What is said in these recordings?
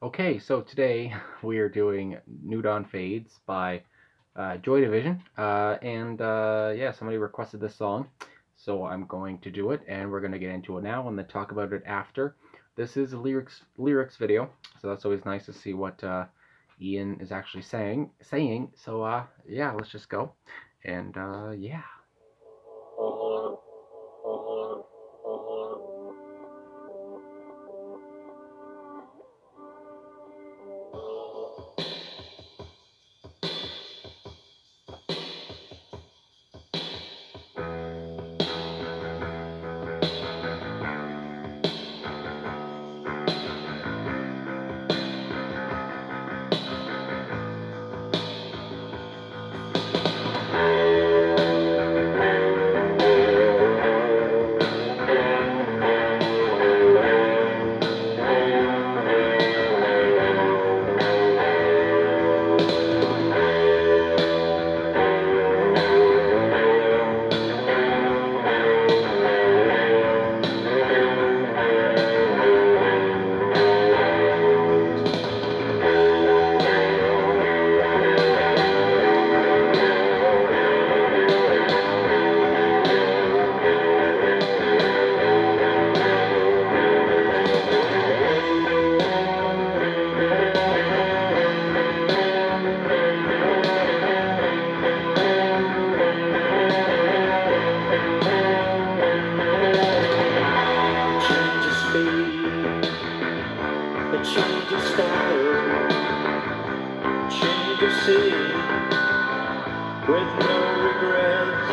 Okay, so today we are doing Nude on Fades by Joy Division. Yeah, somebody requested this song, so I'm going to do it, and we're going to get into it now and then talk about it after. This is a lyrics video, so that's always nice to see what Ian is actually saying. So yeah, let's just go. And yeah. A change of style, change of scene, with no regrets,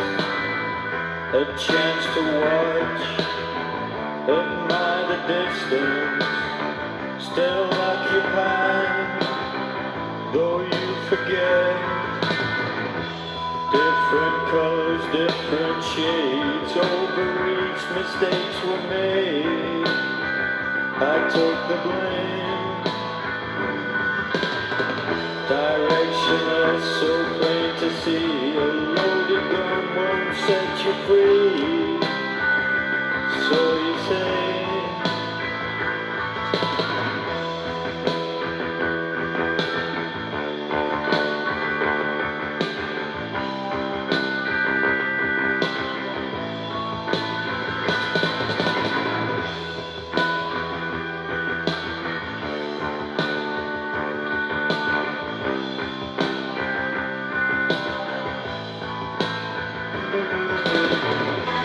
a chance to watch, admire the distance, still occupied, though you forget, different colors, different shades, overreach, mistakes were made, I took the blame. Directionless, so plain to see, a loaded gun won't set you free. So you say.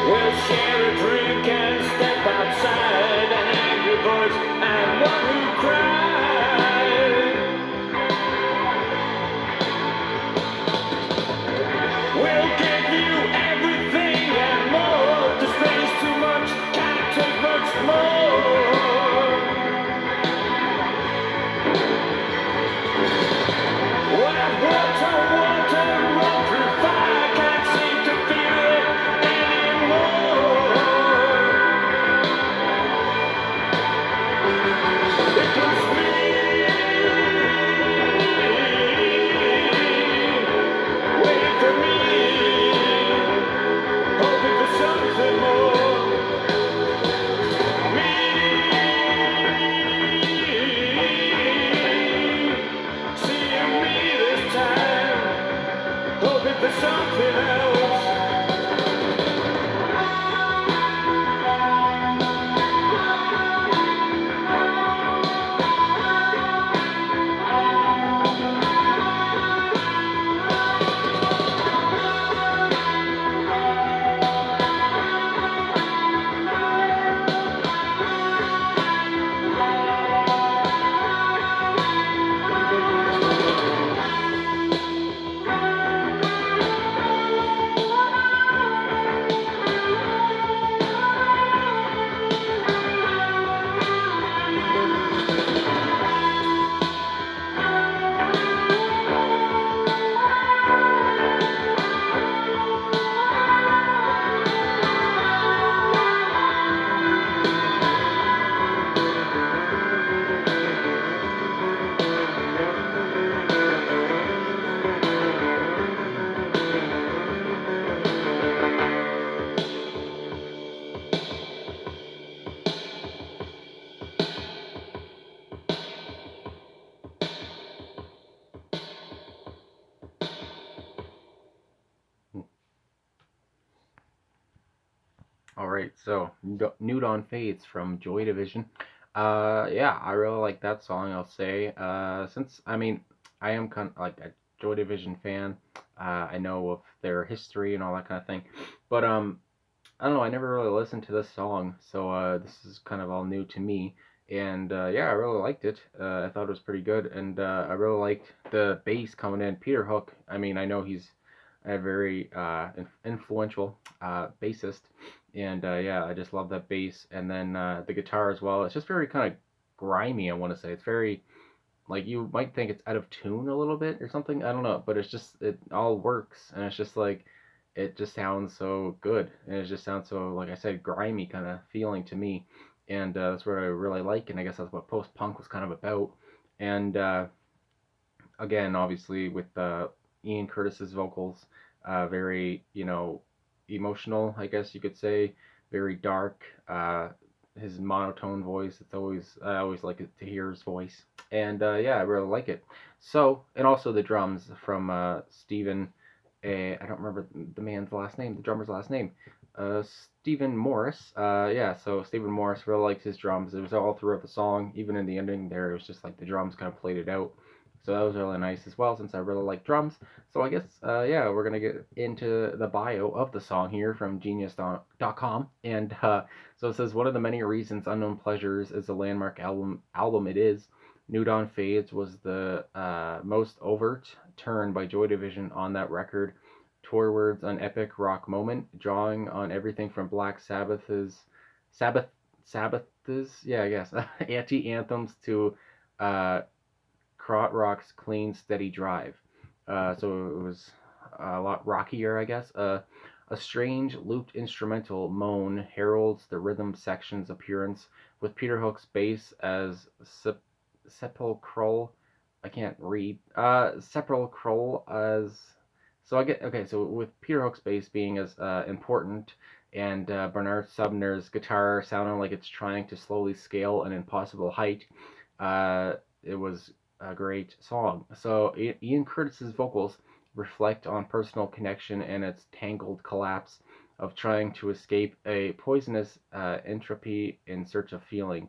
We'll share a drink and step outside. All right, so Nude on Fades from Joy Division. Yeah, I really like that song, I'll say. Since, I mean, I am kind of like a Joy Division fan. I know of their history and all that kind of thing. But, I don't know, I never really listened to this song, so this is kind of all new to me. And yeah, I really liked it. I thought it was pretty good, and I really liked the bass coming in. Peter Hook, I mean, I know he's a very influential bassist, and yeah, I just love that bass. And then the guitar as well. It's just very kind of grimy, I want to say. It's very like you might think it's out of tune a little bit or something. I don't know, but it's just it all works, and it's just like it just sounds so good, and it just sounds so like I said, grimy kind of feeling to me, and that's what I really like, and I guess that's what post punk was kind of about. And again, obviously with Ian Curtis's vocals, very emotional, I guess you could say, very dark. His monotone voice, it's always I always like it to hear his voice, and yeah, I really like it. So, and also the drums from Stephen. I don't remember the man's last name, the drummer's last name. Stephen Morris. Yeah, so Stephen Morris really likes his drums. It was all throughout the song, even in the ending there. It was just like the drums kind of played it out. So that was really nice as well, since I really like drums. So I guess, yeah, we're gonna get into the bio of the song here from Genius.com, and so it says one of the many reasons Unknown Pleasures is a landmark album it is. New Dawn Fades was the most overt turn by Joy Division on that record, towards an epic rock moment, drawing on everything from Black Sabbath Sabbath's, yeah, I guess, anti anthems to uh, Krautrock's clean, steady drive. So it was a lot rockier, I guess. A strange looped instrumental moan heralds the rhythm section's appearance, with Peter Hook's bass as sepulchral. I can't read. Sepulchral as. So I get okay. So with Peter Hook's bass being as important, and Bernard Sumner's guitar sounding like it's trying to slowly scale an impossible height, it was a great song. So Ian Curtis's vocals reflect on personal connection and its tangled collapse of trying to escape a poisonous entropy in search of feeling.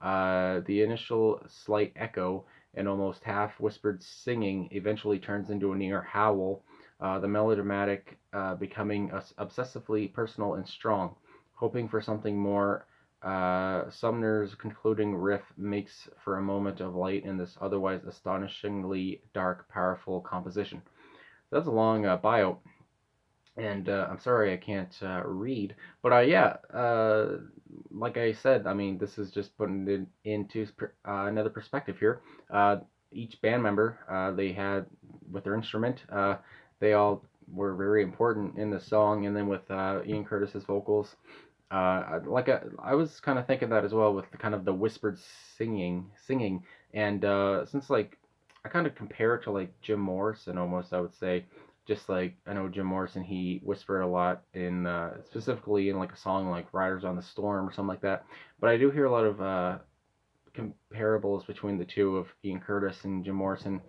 The initial slight echo and almost half whispered singing eventually turns into a near howl, the melodramatic becoming obsessively personal and strong. Hoping for something more, Sumner's concluding riff makes for a moment of light in this otherwise astonishingly dark, powerful composition. That's a long bio, and I'm sorry I can't read, but yeah, like I said, I mean, this is just putting it into another perspective here. Each band member they had with their instrument, they all were very important in the song, and then with Ian Curtis's vocals, I was kind of thinking that as well with the kind of the whispered singing, and since like I kind of compare it to like Jim Morrison almost, I would say, just like I know Jim Morrison, he whispered a lot in specifically in like a song like Riders on the Storm or something like that, but I do hear a lot of comparables between the two of Ian Curtis and Jim Morrison,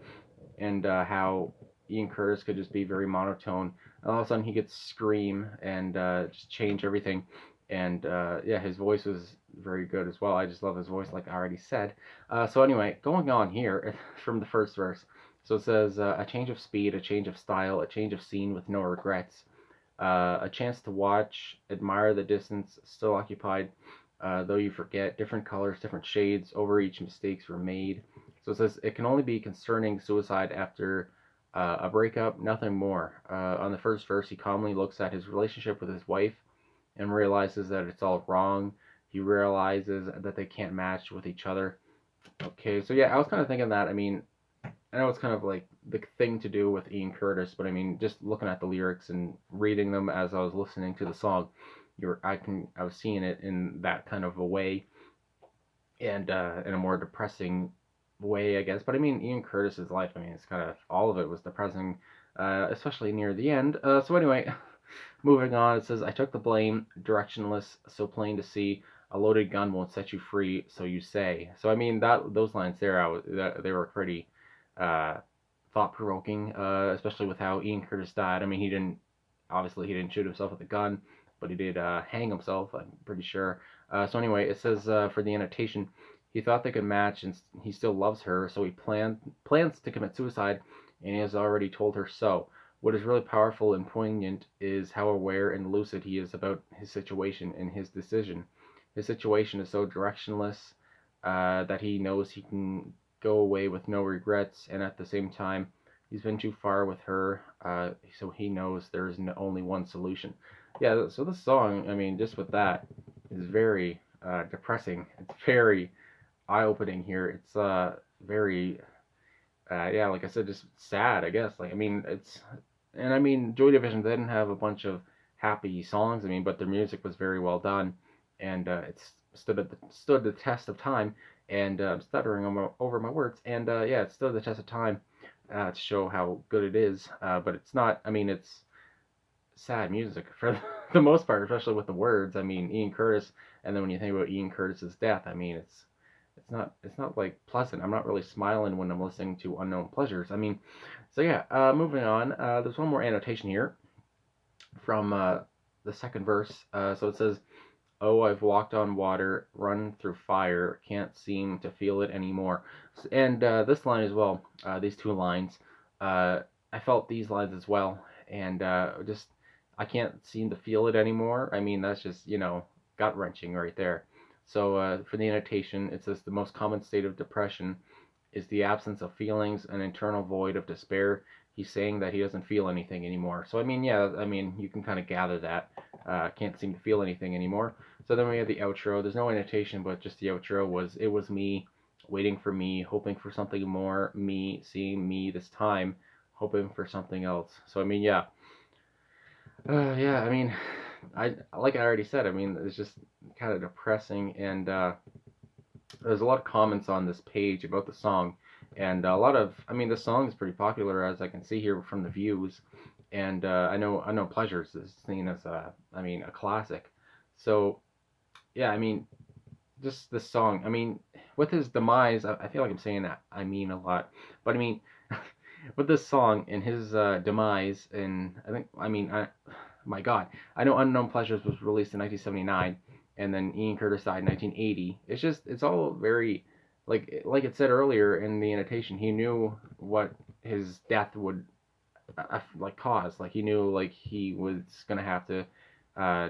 and how Ian Curtis could just be very monotone. And all of a sudden, he could scream and just change everything. And yeah, his voice was very good as well. I just love his voice, like I already said. So anyway, going on here from the first verse. So it says a change of speed, a change of style, a change of scene with no regrets, a chance to watch, admire the distance still occupied, though you forget, different colors, different shades, over each mistakes were made. So it says it can only be concerning suicide after a breakup, nothing more. On the first verse, he calmly looks at his relationship with his wife and realizes that it's all wrong. He realizes that they can't match with each other. Okay, so yeah, I was kind of thinking that. I mean, I know it's kind of like the thing to do with Ian Curtis, but I mean, just looking at the lyrics and reading them as I was listening to the song, I was seeing it in that kind of a way, and in a more depressing way, I guess. But I mean, Ian Curtis's life, I mean, it's kind of all of it was depressing, especially near the end. So anyway, moving on, it says, I took the blame, directionless, so plain to see. A loaded gun won't set you free, so you say. So I mean, that those lines there, they were pretty uh, thought provoking, especially with how Ian Curtis died. I mean, he didn't shoot himself with a gun, but he did hang himself, I'm pretty sure. So anyway, it says for the annotation, he thought they could match, and he still loves her, so he plans to commit suicide, and he has already told her so. What is really powerful and poignant is how aware and lucid he is about his situation and his decision. His situation is so directionless that he knows he can go away with no regrets, and at the same time, he's been too far with her, so he knows there's only one solution. Yeah, so this song, I mean, just with that, is very depressing. It's very eye-opening here. It's very, yeah, like I said, just sad, I guess. Like, I mean, and I mean, Joy Division didn't have a bunch of happy songs. I mean, but their music was very well done, and it's stood the test of time. And I'm stuttering over my words. And yeah, it stood the test of time to show how good it is. But it's not. I mean, it's sad music for the most part, especially with the words. I mean, Ian Curtis, and then when you think about Ian Curtis's death, I mean, it's not like pleasant. I'm not really smiling when I'm listening to Unknown Pleasures. I mean, so yeah, moving on. There's one more annotation here from the second verse. So it says, "Oh, I've walked on water, run through fire, can't seem to feel it anymore." And this line as well. These two lines. I felt these lines as well, and just I can't seem to feel it anymore. I mean, that's just gut wrenching right there. So for the annotation, it says the most common state of depression is the absence of feelings, an internal void of despair. He's saying that he doesn't feel anything anymore. So I mean, yeah, I mean, you can kind of gather that. Can't seem to feel anything anymore. So then we have the outro. There's no annotation, but just the outro was it was me, waiting for me, hoping for something more, me, seeing me this time, hoping for something else. So I mean, yeah, yeah. I mean, I like I already said. I mean, it's just kind of depressing, and there's a lot of comments on this page about the song, and a lot of I mean the song is pretty popular as I can see here from the views, and I know Pleasures is seen as a classic, so yeah, I mean just this song, I mean with his demise, I feel like I'm saying that I mean a lot, but I mean with this song and his demise, and my God, I know Unknown Pleasures was released in 1979, and then Ian Curtis died in 1980. It's all very, like it said earlier in the annotation. He knew what his death would like cause. Like he knew like he was gonna have to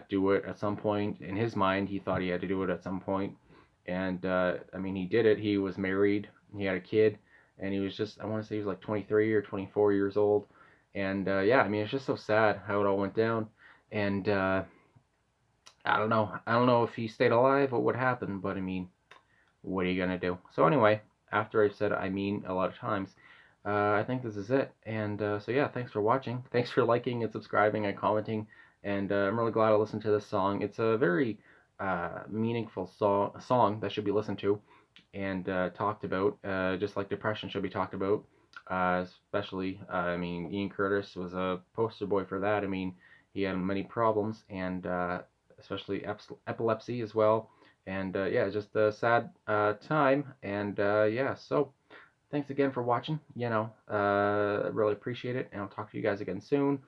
do it at some point. In his mind, he thought he had to do it at some point, and I mean he did it. He was married. He had a kid, and he was just I want to say he was like 23 or 24 years old, and yeah, I mean it's just so sad how it all went down, and I don't know. I don't know if he stayed alive or what happened, but I mean, what are you gonna do? So anyway, after I've said I mean a lot of times, I think this is it. And so yeah, thanks for watching. Thanks for liking and subscribing and commenting. And I'm really glad I listened to this song. It's a very meaningful song that should be listened to and talked about, just like depression should be talked about. Especially, I mean, Ian Curtis was a poster boy for that. I mean, he had many problems, and especially epilepsy as well. And yeah, it's just a sad time. And yeah, so thanks again for watching. Really appreciate it, and I'll talk to you guys again soon.